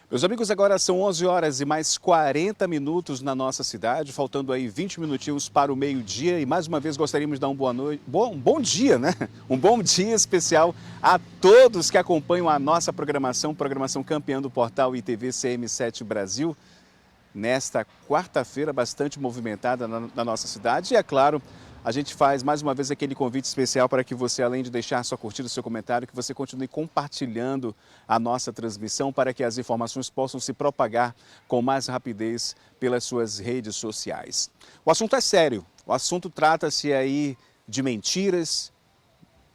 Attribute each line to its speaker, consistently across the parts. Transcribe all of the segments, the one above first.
Speaker 1: Meus amigos, agora são 11 horas e mais 40 minutos na nossa cidade, faltando aí 20 minutinhos para o meio-dia e mais uma vez gostaríamos de dar bom dia, né? Um bom dia especial a todos que acompanham a nossa programação campeã do portal ITV CM7 Brasil, nesta quarta-feira bastante movimentada na nossa cidade e é claro, a gente faz mais uma vez aquele convite especial para que você, além de deixar sua curtida, seu comentário, que você continue compartilhando a nossa transmissão para que as informações possam se propagar com mais rapidez pelas suas redes sociais. O assunto é sério, o assunto trata-se aí de mentiras,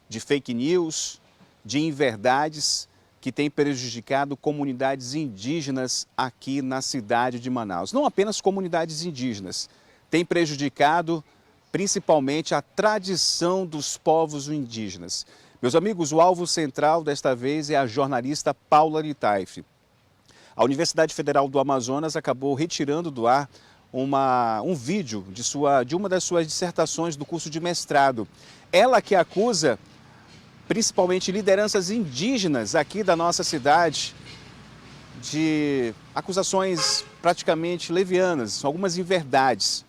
Speaker 1: de fake news, de inverdades que têm prejudicado comunidades indígenas aqui na cidade de Manaus. Não apenas comunidades indígenas, tem prejudicado principalmente a tradição dos povos indígenas. Meus amigos, o alvo central desta vez é a jornalista Paula Litaif. A Universidade Federal do Amazonas acabou retirando do ar um vídeo de uma das suas dissertações do curso de mestrado. Ela que acusa principalmente lideranças indígenas aqui da nossa cidade de acusações praticamente levianas, algumas inverdades.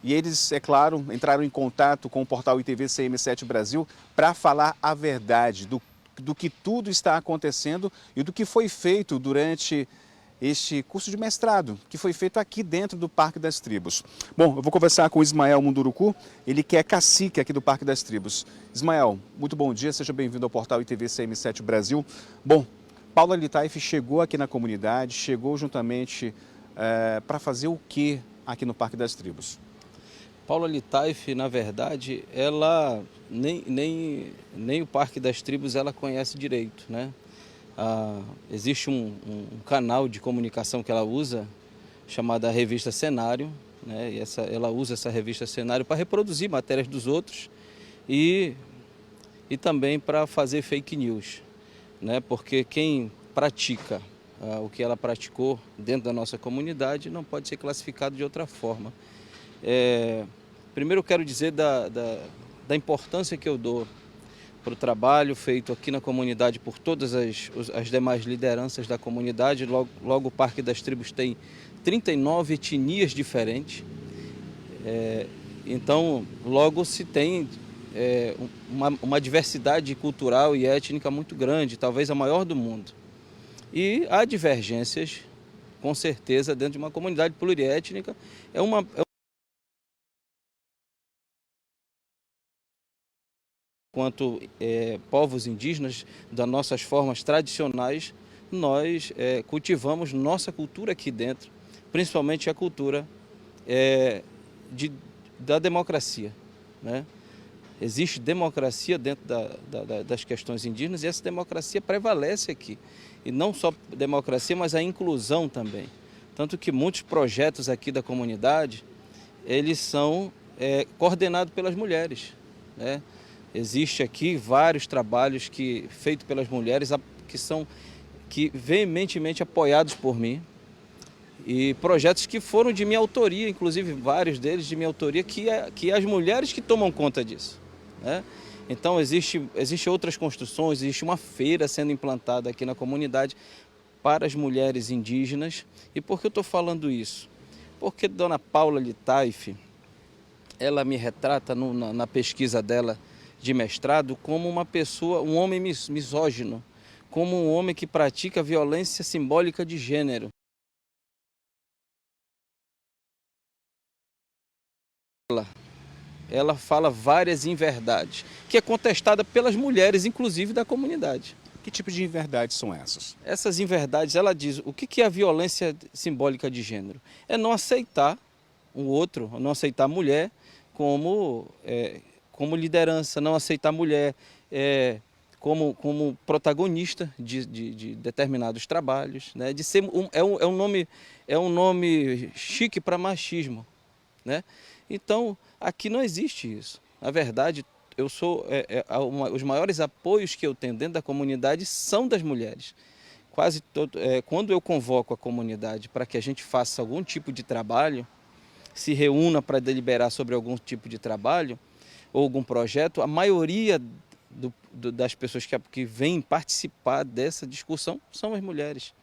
Speaker 1: E eles, é claro, entraram em contato com o portal ITV CM7 Brasil para falar a verdade do que tudo está acontecendo e do que foi feito durante este curso de mestrado, que foi feito aqui dentro do Parque das Tribos. Bom, eu vou conversar com o Ismael Munduruku, ele que é cacique aqui do Parque das Tribos. Ismael, muito bom dia, seja bem-vindo ao portal ITV CM7 Brasil. Bom, Paula Litaif chegou aqui na comunidade, chegou juntamente para fazer o que aqui no Parque das Tribos?
Speaker 2: Paula Litaif, na verdade, ela nem o Parque das Tribos ela conhece direito, né? Existe um canal de comunicação que ela usa, chamada Revista Cenário, né? E ela usa essa Revista Cenário para reproduzir matérias dos outros e também para fazer fake news, né? Porque quem pratica o que ela praticou dentro da nossa comunidade não pode ser classificado de outra forma. Primeiro eu quero dizer da importância que eu dou para o trabalho feito aqui na comunidade por todas as demais lideranças da comunidade. Logo o Parque das Tribos tem 39 etnias diferentes, então logo se tem uma diversidade cultural e étnica muito grande, talvez a maior do mundo. E há divergências, com certeza, dentro de uma comunidade pluriétnica. Enquanto povos indígenas, das nossas formas tradicionais, nós cultivamos nossa cultura aqui dentro, principalmente a cultura da democracia, né? Existe democracia dentro das questões indígenas e essa democracia prevalece aqui. E não só democracia, mas a inclusão também. Tanto que muitos projetos aqui da comunidade, eles são coordenados pelas mulheres, né? Existe aqui vários trabalhos feitos pelas mulheres que veementemente apoiados por mim e projetos que foram de minha autoria, inclusive vários deles de minha autoria, que é as mulheres que tomam conta disso, né? Então existe outras construções, existe uma feira sendo implantada aqui na comunidade para as mulheres indígenas. E por que eu estou falando isso? Porque Dona Paula Litaif, ela me retrata na pesquisa dela de mestrado como uma pessoa, um homem misógino, como um homem que pratica violência simbólica de gênero. Ela fala várias inverdades, que é contestada pelas mulheres, inclusive da comunidade.
Speaker 1: Que tipo de inverdades são essas?
Speaker 2: Essas inverdades, ela diz, o que é a violência simbólica de gênero? É não aceitar o outro, não aceitar a mulher como liderança, não aceitar a mulher como protagonista de determinados trabalhos, né? De ser é um nome chique para machismo, né? Então, aqui não existe isso. Na verdade, os maiores apoios que eu tenho dentro da comunidade são das mulheres. Quando eu convoco a comunidade para que a gente faça algum tipo de trabalho, se reúna para deliberar sobre algum tipo de trabalho ou algum projeto, a maioria das pessoas que vêm participar dessa discussão são as mulheres.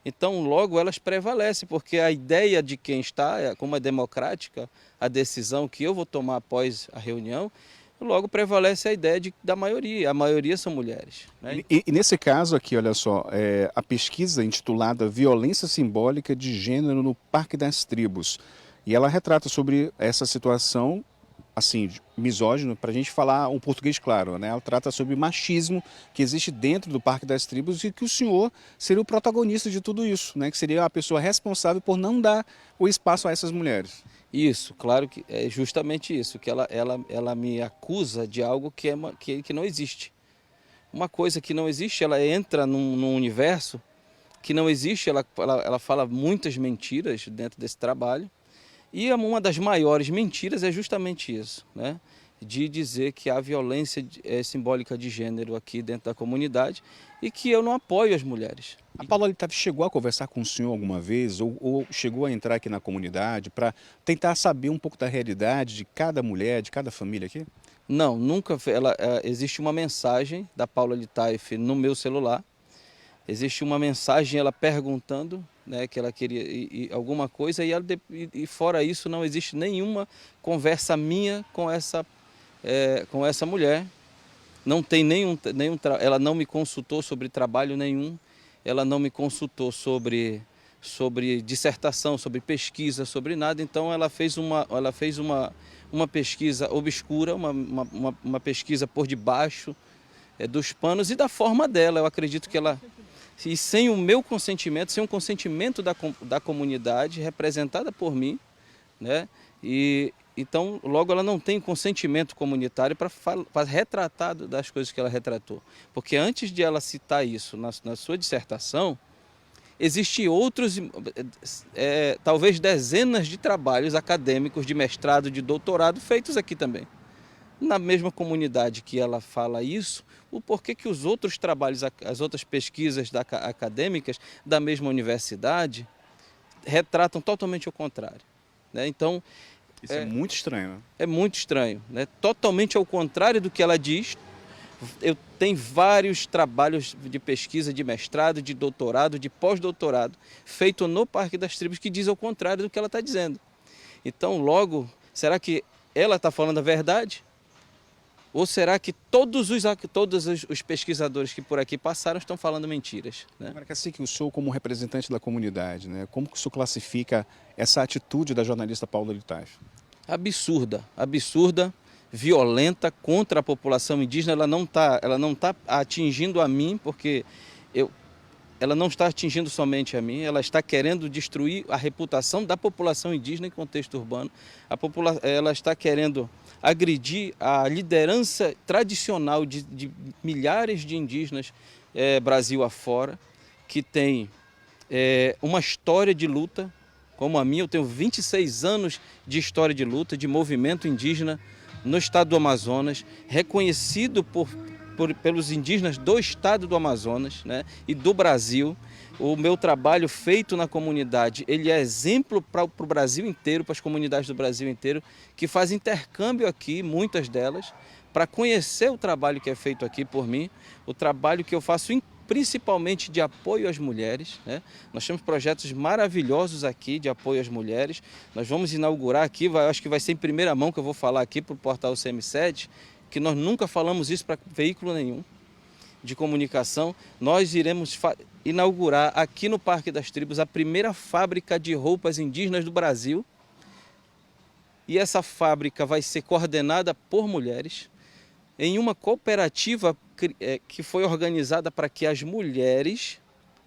Speaker 2: Então, logo elas prevalecem, porque a ideia de quem está, como é democrática, a decisão que eu vou tomar após a reunião, logo prevalece a ideia da maioria. A maioria são mulheres, né?
Speaker 1: E nesse caso aqui, olha só, a pesquisa intitulada Violência Simbólica de Gênero no Parque das Tribos. E ela retrata sobre essa situação, assim, misógino, para a gente falar um português claro, né? Ela trata sobre machismo que existe dentro do Parque das Tribos e que o senhor seria o protagonista de tudo isso, né? Que seria a pessoa responsável por não dar o espaço a essas mulheres.
Speaker 2: Isso, claro que é justamente isso, que ela me acusa de algo que não existe. Uma coisa que não existe, ela entra num universo que não existe, ela fala muitas mentiras dentro desse trabalho. E uma das maiores mentiras é justamente isso, né? De dizer que há violência simbólica de gênero aqui dentro da comunidade e que eu não apoio as mulheres.
Speaker 1: A Paula Litaife chegou a conversar com o senhor alguma vez ou chegou a entrar aqui na comunidade para tentar saber um pouco da realidade de cada mulher, de cada família aqui?
Speaker 2: Não, nunca. Existe uma mensagem da Paula Litaife no meu celular. Existe uma mensagem ela perguntando, né, que ela queria alguma coisa e fora isso não existe nenhuma conversa minha com essa mulher. Não tem ela não me consultou sobre trabalho nenhum, ela não me consultou sobre dissertação, sobre pesquisa, sobre nada. Então ela fez uma pesquisa obscura, uma pesquisa por debaixo dos panos e da forma dela. Eu acredito que ela... E sem o meu consentimento, sem o consentimento da comunidade representada por mim, né? E então, logo ela não tem consentimento comunitário para retratar das coisas que ela retratou. Porque antes de ela citar isso na sua dissertação, existem outros, talvez dezenas de trabalhos acadêmicos de mestrado, de doutorado, feitos aqui também. Na mesma comunidade que ela fala isso, o porquê que os outros trabalhos, as outras pesquisas acadêmicas da mesma universidade retratam totalmente o contrário, né? Então,
Speaker 1: isso é muito estranho, né?
Speaker 2: É muito estranho, né? Totalmente ao contrário do que ela diz. Eu tenho vários trabalhos de pesquisa, de mestrado, de doutorado, de pós-doutorado, feito no Parque das Tribos, que diz ao contrário do que ela está dizendo. Então, logo, será que ela está falando a verdade? Ou será que todos os pesquisadores que por aqui passaram estão falando mentiras, né?
Speaker 1: Agora, assim que o senhor, como representante da comunidade, né, como que o senhor classifica essa atitude da jornalista Paula Litaife?
Speaker 2: Absurda, violenta contra a população indígena. Ela não tá atingindo a mim, porque ela não está atingindo somente a mim, ela está querendo destruir a reputação da população indígena em contexto urbano. Ela está querendo agredir a liderança tradicional de milhares de indígenas Brasil afora, que tem uma história de luta, como a minha. Eu tenho 26 anos de história de luta, de movimento indígena no estado do Amazonas, reconhecido pelos indígenas do estado do Amazonas, né, e do Brasil. O meu trabalho feito na comunidade, ele é exemplo para o Brasil inteiro, para as comunidades do Brasil inteiro, que fazem intercâmbio aqui, muitas delas, para conhecer o trabalho que é feito aqui por mim, o trabalho que eu faço principalmente de apoio às mulheres, né? Nós temos projetos maravilhosos aqui de apoio às mulheres. Nós vamos inaugurar aqui, acho que vai ser em primeira mão que eu vou falar aqui para o portal CM7, que nós nunca falamos isso para veículo nenhum de comunicação. Nós iremos inaugurar aqui no Parque das Tribos a primeira fábrica de roupas indígenas do Brasil. E essa fábrica vai ser coordenada por mulheres em uma cooperativa que foi organizada para que as mulheres,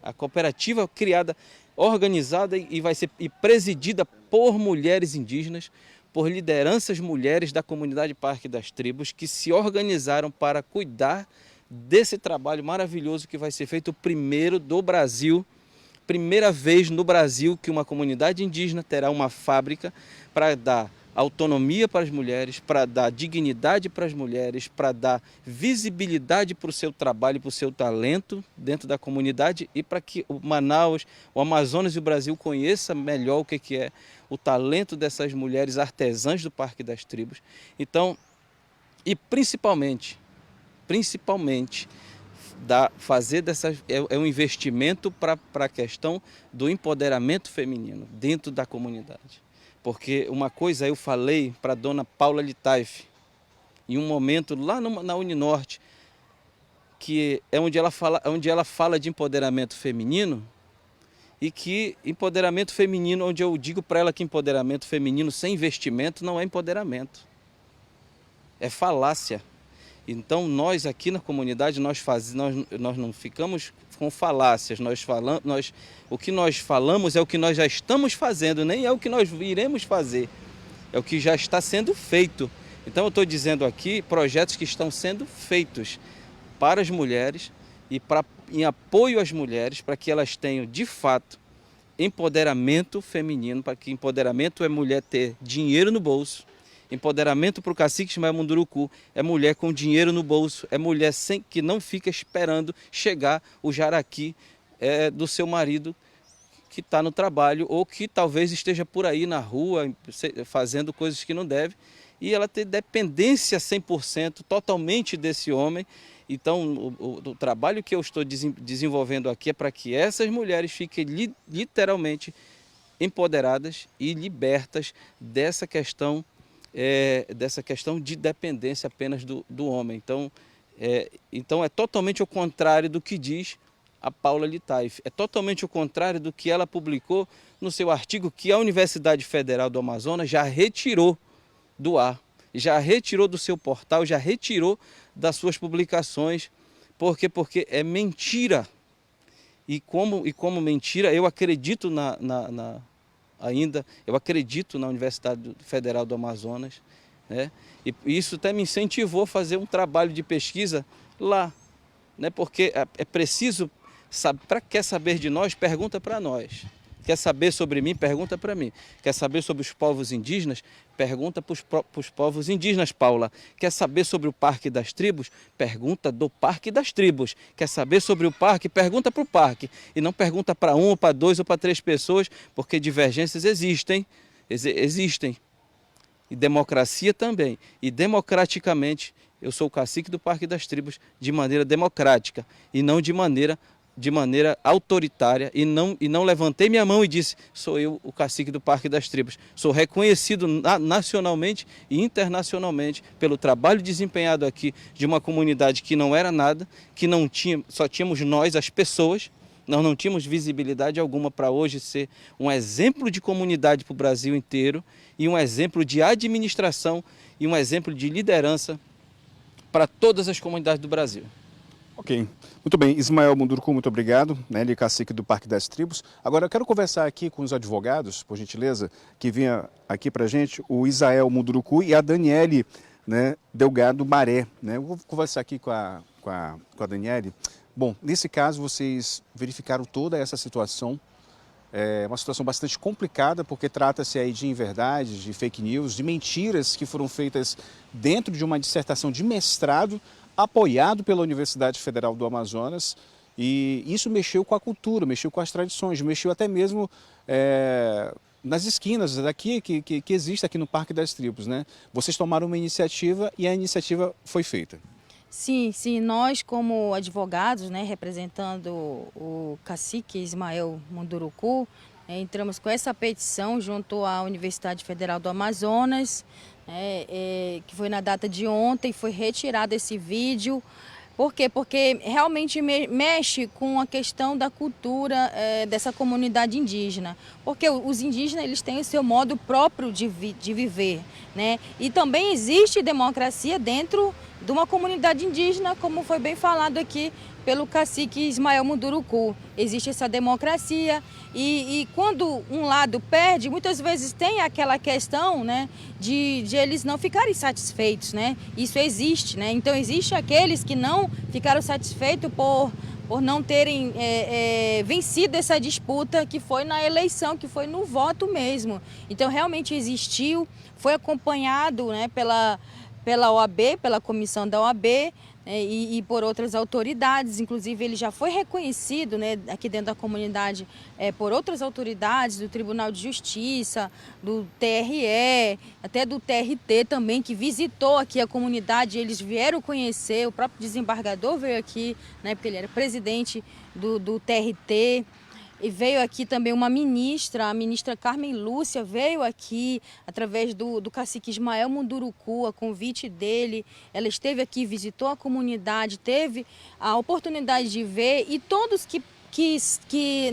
Speaker 2: a cooperativa criada, organizada e vai ser presidida por mulheres indígenas, por lideranças mulheres da comunidade Parque das Tribos, que se organizaram para cuidar desse trabalho maravilhoso que vai ser feito, o primeiro do Brasil, primeira vez no Brasil que uma comunidade indígena terá uma fábrica para dar autonomia para as mulheres, para dar dignidade para as mulheres, para dar visibilidade para o seu trabalho, para o seu talento dentro da comunidade e para que o Manaus, o Amazonas e o Brasil conheça melhor o que é o talento dessas mulheres artesãs do Parque das Tribos. Então, e principalmente, fazer é um investimento para a questão do empoderamento feminino dentro da comunidade. Porque uma coisa eu falei para a dona Paula Litaif, em um momento lá na Uninorte, que é onde ela fala de empoderamento feminino, e que empoderamento feminino, onde eu digo para ela que empoderamento feminino sem investimento não é empoderamento, é falácia. Então nós aqui na comunidade, nós não ficamos com falácias, o que nós falamos é o que nós já estamos fazendo, nem é o que nós iremos fazer, é o que já está sendo feito. Então eu estou dizendo aqui projetos que estão sendo feitos para as mulheres e em apoio às mulheres, para que elas tenham de fato empoderamento feminino, para que empoderamento é mulher ter dinheiro no bolso. Empoderamento para o cacique Ismael Munduruku é mulher com dinheiro no bolso, é mulher que não fica esperando chegar o jaraqui do seu marido que está no trabalho ou que talvez esteja por aí na rua fazendo coisas que não deve, e ela ter dependência 100% totalmente desse homem. Então o trabalho que eu estou desenvolvendo aqui é para que essas mulheres fiquem literalmente empoderadas e libertas dessa questão de dependência apenas do homem. Então é totalmente o contrário do que diz a Paula Litaif, é totalmente o contrário do que ela publicou no seu artigo, que a Universidade Federal do Amazonas já retirou do ar, já retirou do seu portal, já retirou das suas publicações. Por quê? Porque é mentira. E como mentira, eu acredito eu acredito na Universidade Federal do Amazonas, né? E isso até me incentivou a fazer um trabalho de pesquisa lá, né? Porque é preciso, quer saber de nós, pergunta para nós. Quer saber sobre mim, pergunta para mim. Quer saber sobre os povos indígenas, pergunta para os povos indígenas, Paula. Quer saber sobre o Parque das Tribos, pergunta do Parque das Tribos. Quer saber sobre o parque, pergunta para o parque. E não pergunta para um, ou para dois, ou para três pessoas, porque divergências existem. E democracia também. E democraticamente, eu sou o cacique do Parque das Tribos de maneira democrática e não de maneira autoritária, e não levantei minha mão e disse: sou eu o cacique do Parque das Tribos. Sou reconhecido nacionalmente e internacionalmente pelo trabalho desempenhado aqui de uma comunidade que não era nada, que não tinha, só tínhamos nós, as pessoas. Nós não tínhamos visibilidade alguma para hoje ser um exemplo de comunidade para o Brasil inteiro, e um exemplo de administração e um exemplo de liderança para todas as comunidades do Brasil.
Speaker 1: Ok. Muito bem. Ismael Munduruku, muito obrigado, né? Ele é cacique do Parque das Tribos. Agora eu quero conversar aqui com os advogados, por gentileza, que vinha aqui para a gente, o Isael Munduruku e a Daniele, né, Delgado Maré, né? Eu vou conversar aqui com a Daniele. Bom, nesse caso vocês verificaram toda essa situação. É uma situação bastante complicada, porque trata-se aí de inverdades, de fake news, de mentiras que foram feitas dentro de uma dissertação de mestrado apoiado pela Universidade Federal do Amazonas, e isso mexeu com a cultura, mexeu com as tradições, mexeu até mesmo nas esquinas daqui que existe aqui no Parque das Tribos, né? Vocês tomaram uma iniciativa e a iniciativa foi feita.
Speaker 3: Sim, nós como advogados, né, representando o cacique Ismael Munduruku, entramos com essa petição junto à Universidade Federal do Amazonas, que foi na data de ontem, foi retirado esse vídeo. Por quê? Porque realmente mexe com a questão da cultura dessa comunidade indígena. Porque os indígenas, eles têm o seu modo próprio de viver, né? E também existe democracia dentro de uma comunidade indígena, como foi bem falado aqui pelo cacique Ismael Munduruku. Existe essa democracia e quando um lado perde, muitas vezes tem aquela questão, né, de eles não ficarem satisfeitos, né? Isso existe, né? Então existe aqueles que não ficaram satisfeitos por não terem vencido essa disputa que foi na eleição, que foi no voto mesmo. Então realmente existiu, foi acompanhado, né, pela OAB, pela comissão da OAB, e por outras autoridades. Inclusive, ele já foi reconhecido, né, aqui dentro da comunidade por outras autoridades, do Tribunal de Justiça, do TRE, até do TRT também, que visitou aqui a comunidade. Eles vieram conhecer, o próprio desembargador veio aqui, né, porque ele era presidente do TRT. E veio aqui também uma ministra, a ministra Carmen Lúcia, veio aqui através do cacique Ismael Munduruku, a convite dele. Ela esteve aqui, visitou a comunidade, teve a oportunidade de ver, e todos que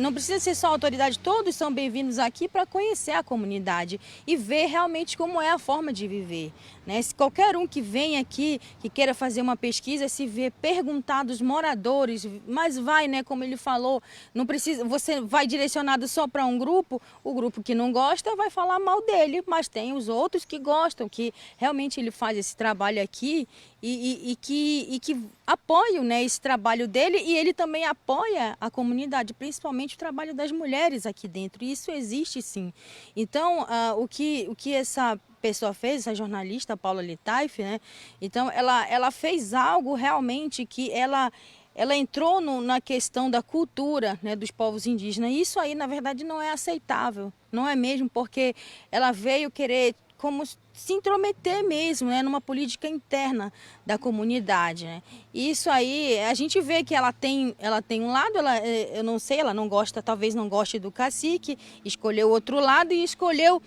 Speaker 3: não precisa ser só autoridade, todos são bem-vindos aqui para conhecer a comunidade e ver realmente como é a forma de viver, né? Se qualquer um que vem aqui, que queira fazer uma pesquisa, se vê perguntar dos moradores, mas vai, né, como ele falou, não precisa, você vai direcionado só para um grupo, o grupo que não gosta vai falar mal dele, mas tem os outros que gostam, que realmente ele faz esse trabalho aqui e que apoiam, né, esse trabalho dele, e ele também apoia a comunidade, principalmente o trabalho das mulheres aqui dentro, e isso existe sim. Então, o que essa pessoa fez, essa jornalista, Paula Litaif, né, então ela fez algo realmente que ela entrou na questão da cultura, né, dos povos indígenas, e isso aí, na verdade, não é aceitável, não é mesmo, porque ela veio querer como se intrometer mesmo, né, numa política interna da comunidade, né? E isso aí, a gente vê que ela tem um lado, eu não sei, ela não gosta, talvez não goste do cacique, escolheu outro lado e escolheu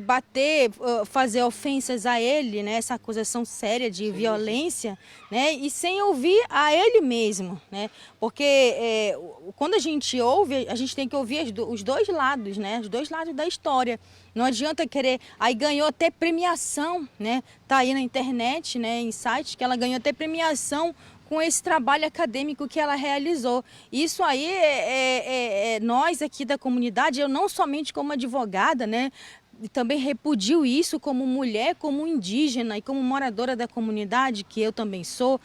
Speaker 3: bater, fazer ofensas a ele, né, essa acusação séria de violência, né, e sem ouvir a ele mesmo, né, porque quando a gente ouve, a gente tem que ouvir os dois lados, né, os dois lados da história. Não adianta querer, aí ganhou até premiação, né, tá aí na internet, né, em sites, que ela ganhou até premiação com esse trabalho acadêmico que ela realizou. Isso aí nós aqui da comunidade, eu não somente como advogada, né, também repudio isso como mulher, como indígena e como moradora da comunidade, que eu também sou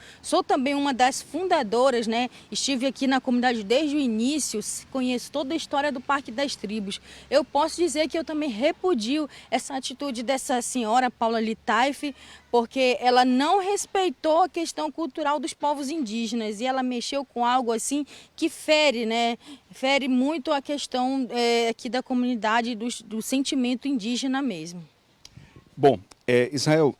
Speaker 3: também uma das fundadoras, né? Estive aqui na comunidade desde o início, conheço toda a história do Parque das Tribos. Eu posso dizer que eu também repudio essa atitude dessa senhora Paula Litaif, porque ela não respeitou a questão cultural dos povos indígenas e ela mexeu com algo assim que fere, né? Fere muito a questão aqui da comunidade, do sentimento indígena mesmo.
Speaker 1: Bom, Israel,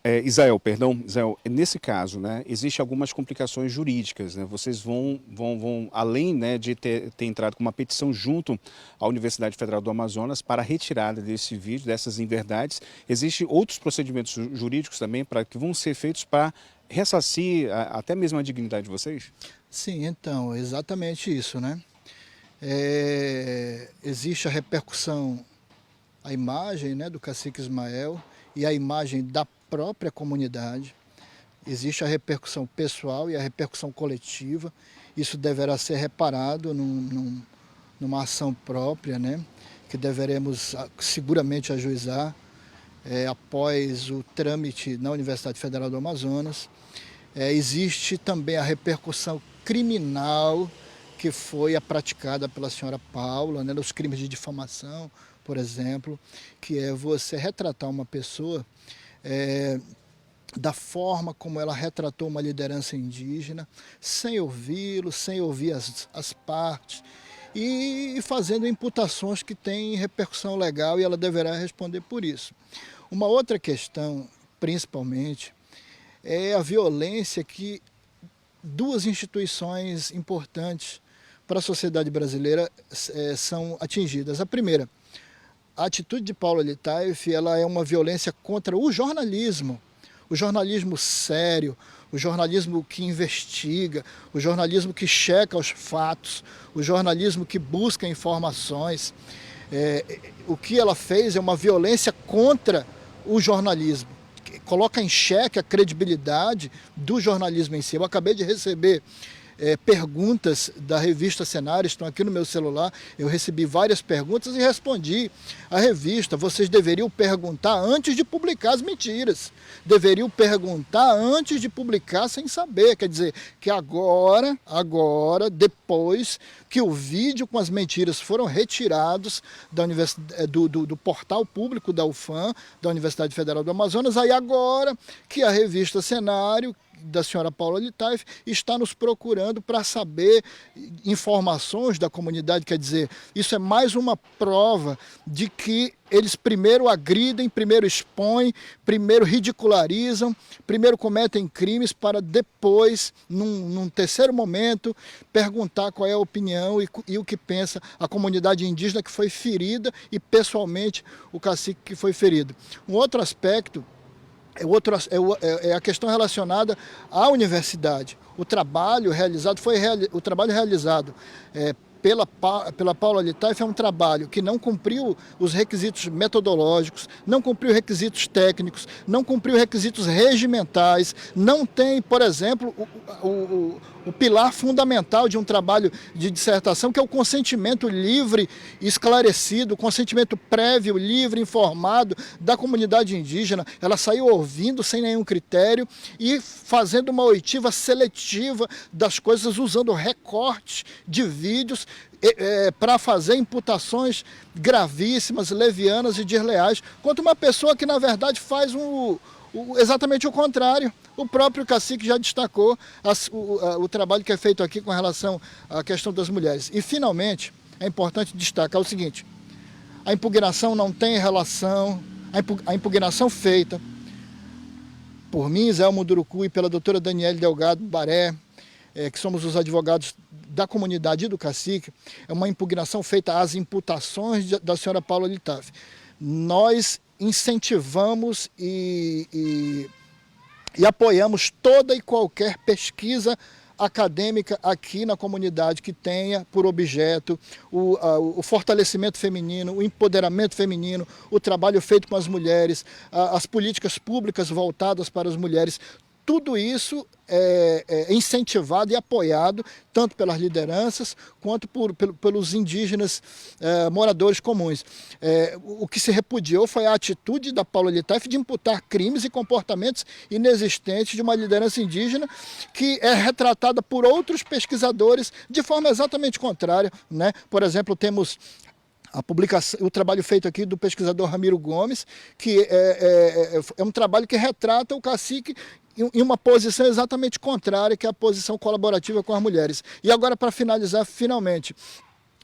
Speaker 1: nesse caso, né, existem algumas complicações jurídicas, né? Vocês vão além, né, de ter entrado com uma petição junto à Universidade Federal do Amazonas para a retirada desse vídeo, dessas inverdades. Existem outros procedimentos jurídicos também que vão ser feitos para ressarcir até mesmo a dignidade de vocês?
Speaker 4: Sim, então, exatamente isso, né? Existe a repercussão, a imagem, né, do cacique Ismael e a imagem da própria comunidade. Existe a repercussão pessoal e a repercussão coletiva. Isso deverá ser reparado numa ação própria, né, que deveremos seguramente ajuizar após o trâmite na Universidade Federal do Amazonas. Existe também a repercussão criminal que foi praticada pela senhora Paula, né, nos crimes de difamação, por exemplo, que é você retratar uma pessoa da forma como ela retratou uma liderança indígena, sem ouvi-lo, sem ouvir as partes, e fazendo imputações que têm repercussão legal, e ela deverá responder por isso. Uma outra questão, principalmente, é a violência que duas instituições importantes para a sociedade brasileira são atingidas. A primeira, a atitude de Paula Litaif, ela é uma violência contra o jornalismo sério, o jornalismo que investiga, o jornalismo que checa os fatos, o jornalismo que busca informações. O que ela fez é uma violência contra o jornalismo, que coloca em xeque a credibilidade do jornalismo em si. Eu acabei de receber perguntas da revista Cenário, estão aqui no meu celular, eu recebi várias perguntas e respondi à revista. Vocês deveriam perguntar antes de publicar as mentiras, deveriam perguntar antes de publicar sem saber, quer dizer, que agora, depois que o vídeo com as mentiras foram retirados do portal público da UFAM, da Universidade Federal do Amazonas, aí agora que a revista Cenário da senhora Paula Litaif está nos procurando para saber informações da comunidade. Quer dizer, isso é mais uma prova de que eles primeiro agridem, primeiro expõem, primeiro ridicularizam, primeiro cometem crimes para depois, num terceiro momento, perguntar qual é a opinião e o que pensa a comunidade indígena que foi ferida e pessoalmente o cacique que foi ferido. Um outro aspecto é a questão relacionada à universidade. O trabalho realizado pela Paula Litaif é um trabalho que não cumpriu os requisitos metodológicos, não cumpriu requisitos técnicos, não cumpriu requisitos regimentais, não tem, por exemplo, o pilar fundamental de um trabalho de dissertação, que é o consentimento livre, esclarecido, o consentimento prévio, livre, informado da comunidade indígena. Ela saiu ouvindo sem nenhum critério e fazendo uma oitiva seletiva das coisas, usando recortes de vídeos para fazer imputações gravíssimas, levianas e desleais contra uma pessoa que, na verdade, faz exatamente o contrário. O próprio cacique já destacou o trabalho que é feito aqui com relação à questão das mulheres. E, finalmente, é importante destacar o seguinte: a impugnação não tem relação, a impugnação feita por mim, Zé Munduruku, e pela doutora Daniele Delgado Baré, que somos os advogados da comunidade e do cacique, é uma impugnação feita às imputações da senhora Paula Litaif. Nós incentivamos e apoiamos toda e qualquer pesquisa acadêmica aqui na comunidade que tenha por objeto o fortalecimento feminino, o empoderamento feminino, o trabalho feito com as mulheres, as políticas públicas voltadas para as mulheres. Tudo isso é incentivado e apoiado tanto pelas lideranças quanto pelos indígenas moradores comuns. O que se repudiou foi a atitude da Paula Litaif de imputar crimes e comportamentos inexistentes de uma liderança indígena que é retratada por outros pesquisadores de forma exatamente contrária, né? Por exemplo, temos o trabalho feito aqui do pesquisador Ramiro Gomes, que é um trabalho que retrata o cacique em uma posição exatamente contrária, que é a posição colaborativa com as mulheres. E agora, para finalizar, finalmente,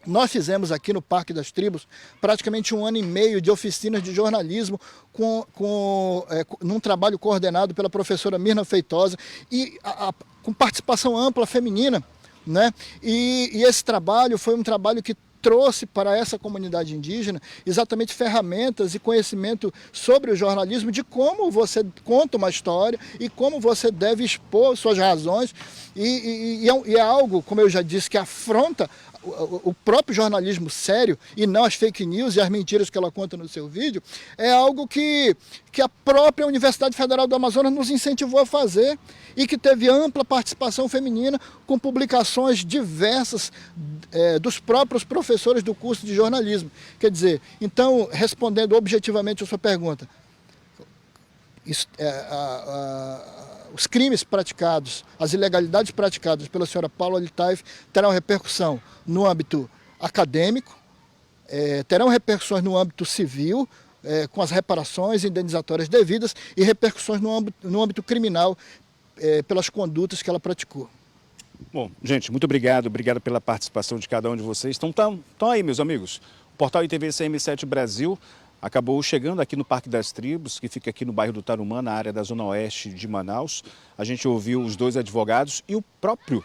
Speaker 4: nós fizemos aqui no Parque das Tribos praticamente 1 ano e meio de oficinas de jornalismo num trabalho coordenado pela professora Mirna Feitosa e com participação ampla feminina, né? E esse trabalho foi um trabalho que trouxe para essa comunidade indígena exatamente ferramentas e conhecimento sobre o jornalismo, de como você conta uma história e como você deve expor suas razões. E é algo, como eu já disse, que afronta o próprio jornalismo sério e não as fake news e as mentiras que ela conta no seu vídeo. É algo que a própria Universidade Federal do Amazonas nos incentivou a fazer e que teve ampla participação feminina com publicações diversas dos próprios professores do curso de jornalismo. Quer dizer, então, respondendo objetivamente a sua pergunta, os crimes praticados, as ilegalidades praticadas pela senhora Paula Litaif terão repercussão no âmbito acadêmico, terão repercussões no âmbito civil, com as reparações indenizatórias devidas, e repercussões no âmbito criminal, pelas condutas que ela praticou.
Speaker 1: Bom, gente, muito obrigado pela participação de cada um de vocês. Então aí, meus amigos, o portal ITV CM7 Brasil acabou chegando aqui no Parque das Tribos, que fica aqui no bairro do Tarumã, na área da Zona Oeste de Manaus. A gente ouviu os 2 advogados e o próprio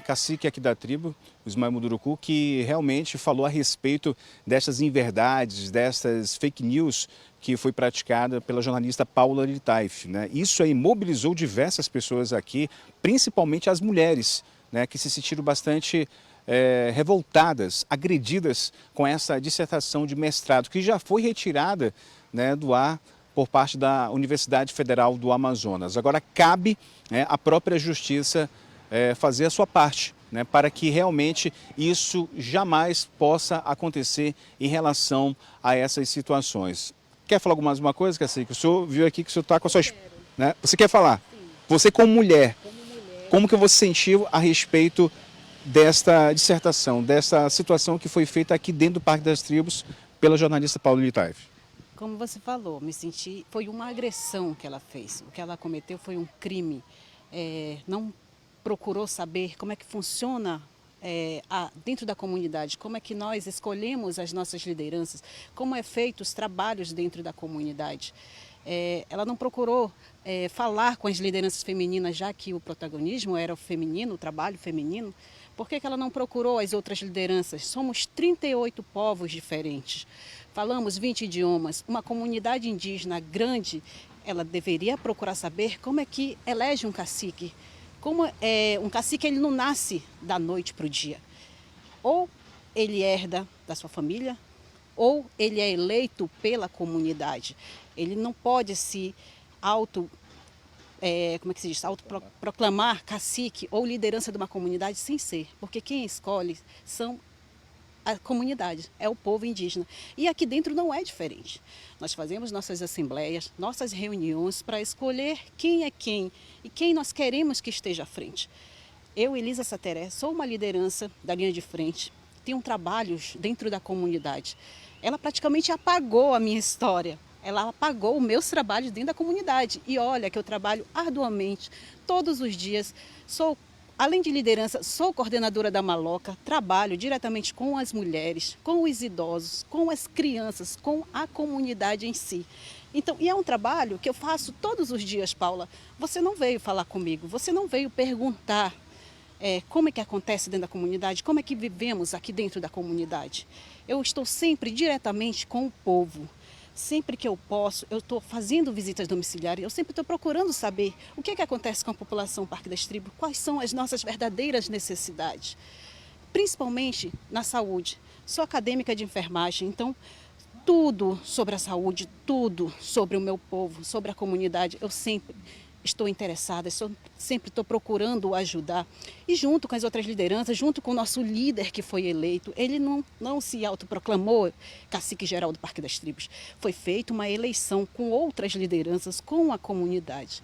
Speaker 1: cacique aqui da tribo, o Ismael Munduruku, que realmente falou a respeito dessas inverdades, dessas fake news que foi praticada pela jornalista Paula Litaif. Isso aí mobilizou diversas pessoas aqui, principalmente as mulheres, que se sentiram bastante revoltadas, agredidas com essa dissertação de mestrado, que já foi retirada do ar por parte da Universidade Federal do Amazonas. Agora cabe à própria justiça fazer a sua parte, para que realmente isso jamais possa acontecer em relação a essas situações. Quer falar mais uma coisa, Cacique? O senhor viu aqui que o senhor está com a sua... Você quer falar? Sim. Você como mulher, como que você sentiu a respeito desta dissertação, dessa situação que foi feita aqui dentro do Parque das Tribos pela jornalista Paula Litaif?
Speaker 5: Como você falou, foi uma agressão que ela fez. O que ela cometeu foi um crime. não procurou saber como é que funciona dentro da comunidade, como é que nós escolhemos as nossas lideranças, como é feito os trabalhos dentro da comunidade. Ela não procurou falar com as lideranças femininas, já que o protagonismo era o feminino, o trabalho feminino. Por que ela não procurou as outras lideranças? Somos 38 povos diferentes, falamos 20 idiomas, uma comunidade indígena grande, ela deveria procurar saber como é que elege um cacique. Um cacique ele não nasce da noite para o dia. Ou ele herda da sua família, ou ele é eleito pela comunidade. Ele não pode se autoproclamar cacique ou liderança de uma comunidade sem ser, porque quem escolhe são a comunidade, é o povo indígena. E aqui dentro não é diferente. Nós fazemos nossas assembleias, nossas reuniões para escolher quem é quem e quem nós queremos que esteja à frente. Eu, Elisa Sateré, sou uma liderança da linha de frente, tenho trabalhos dentro da comunidade. Ela praticamente apagou a minha história. Ela apagou os meus trabalhos dentro da comunidade. E olha que eu trabalho arduamente, todos os dias. Além de liderança, sou coordenadora da Maloca, trabalho diretamente com as mulheres, com os idosos, com as crianças, com a comunidade em si. Então, e é um trabalho que eu faço todos os dias, Paula. Você não veio falar comigo, você não veio perguntar como é que acontece dentro da comunidade, como é que vivemos aqui dentro da comunidade. Eu estou sempre diretamente com o povo. Sempre que eu posso, eu estou fazendo visitas domiciliares, eu sempre estou procurando saber o que acontece com a população Parque das Tribos, quais são as nossas verdadeiras necessidades, principalmente na saúde. Sou acadêmica de enfermagem, então tudo sobre a saúde, tudo sobre o meu povo, sobre a comunidade, eu sempre estou interessada, sempre estou procurando ajudar. E junto com as outras lideranças, junto com o nosso líder que foi eleito, ele não se autoproclamou cacique geral do Parque das Tribos. Foi feita uma eleição com outras lideranças, com a comunidade.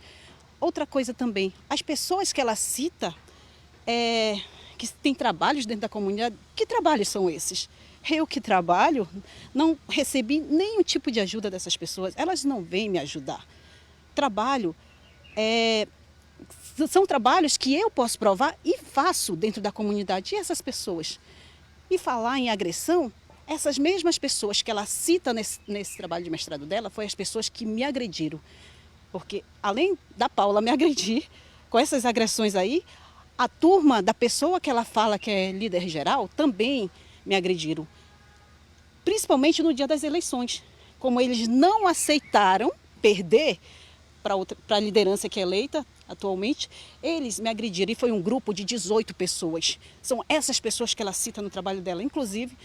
Speaker 5: Outra coisa também, as pessoas que ela cita, que têm trabalhos dentro da comunidade, que trabalhos são esses? Eu que trabalho, não recebi nenhum tipo de ajuda dessas pessoas, elas não vêm me ajudar. Trabalho são trabalhos que eu posso provar e faço dentro da comunidade. E essas pessoas? E falar em agressão, essas mesmas pessoas que ela cita nesse trabalho de mestrado dela, foram as pessoas que me agrediram. Porque além da Paula me agredir, com essas agressões aí, a turma da pessoa que ela fala que é líder geral também me agrediram. Principalmente no dia das eleições. Como eles não aceitaram perder para a liderança que é eleita atualmente, eles me agrediram e foi um grupo de 18 pessoas. São essas pessoas que ela cita no trabalho dela, inclusive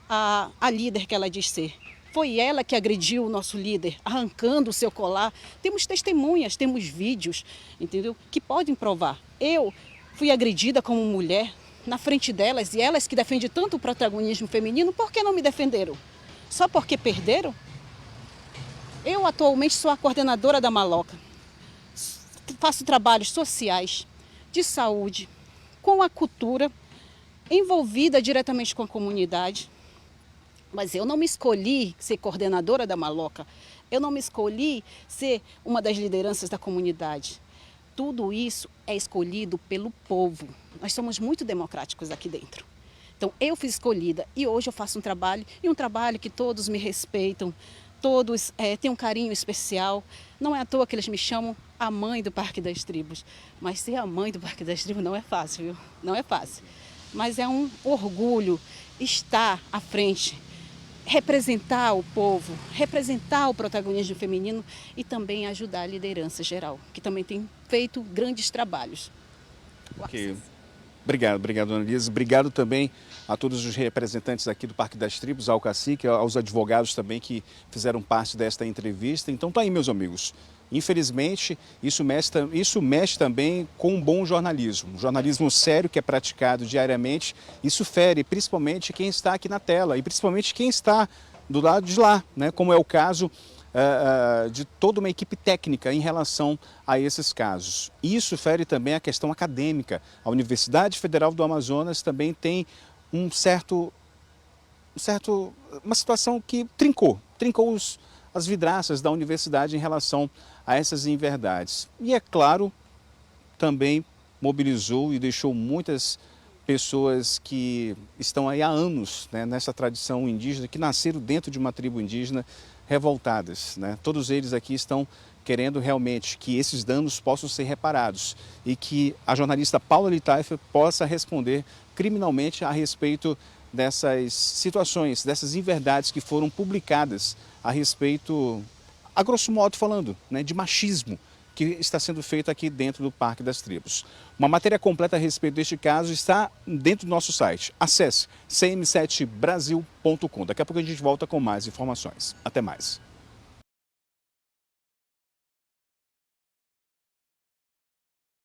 Speaker 5: a líder que ela diz ser. Foi ela que agrediu o nosso líder, arrancando o seu colar. Temos testemunhas, temos vídeos, entendeu? Que podem provar. Eu fui agredida como mulher na frente delas e elas que defendem tanto o protagonismo feminino, por que não me defenderam? Só porque perderam? Eu atualmente sou a coordenadora da Maloca, faço trabalhos sociais, de saúde, com a cultura, envolvida diretamente com a comunidade, mas eu não me escolhi ser coordenadora da Maloca, eu não me escolhi ser uma das lideranças da comunidade. Tudo isso é escolhido pelo povo, nós somos muito democráticos aqui dentro. Então eu fui escolhida e hoje eu faço um trabalho que todos me respeitam, todos têm um carinho especial. Não é à toa que eles me chamam a mãe do Parque das Tribos. Mas ser a mãe do Parque das Tribos não é fácil, viu? Não é fácil. Mas é um orgulho estar à frente, representar o povo, representar o protagonismo feminino e também ajudar a liderança geral, que também tem feito grandes trabalhos.
Speaker 1: Ok. Obrigado, Dona Elisa. Obrigado também a todos os representantes aqui do Parque das Tribos, ao cacique, aos advogados também que fizeram parte desta entrevista. Então tá aí, meus amigos. Infelizmente, isso mexe também com um bom jornalismo. Um jornalismo sério que é praticado diariamente. Isso fere principalmente quem está aqui na tela e principalmente quem está do lado de lá, né? Como é o caso de toda uma equipe técnica em relação a esses casos. Isso fere também a questão acadêmica. A Universidade Federal do Amazonas também tem uma situação que trincou as vidraças da universidade em relação a essas inverdades. E é claro também mobilizou e deixou muitas pessoas que estão aí há anos, né, nessa tradição indígena, que nasceram dentro de uma tribo indígena, revoltadas, né? Todos eles aqui estão querendo realmente que esses danos possam ser reparados e que a jornalista Paula Litaifer possa responder criminalmente a respeito dessas situações, dessas inverdades que foram publicadas a respeito, a grosso modo falando, né, de machismo que está sendo feito aqui dentro do Parque das Tribos. Uma matéria completa a respeito deste caso está dentro do nosso site. Acesse cm7brasil.com. Daqui a pouco a gente volta com mais informações. Até mais.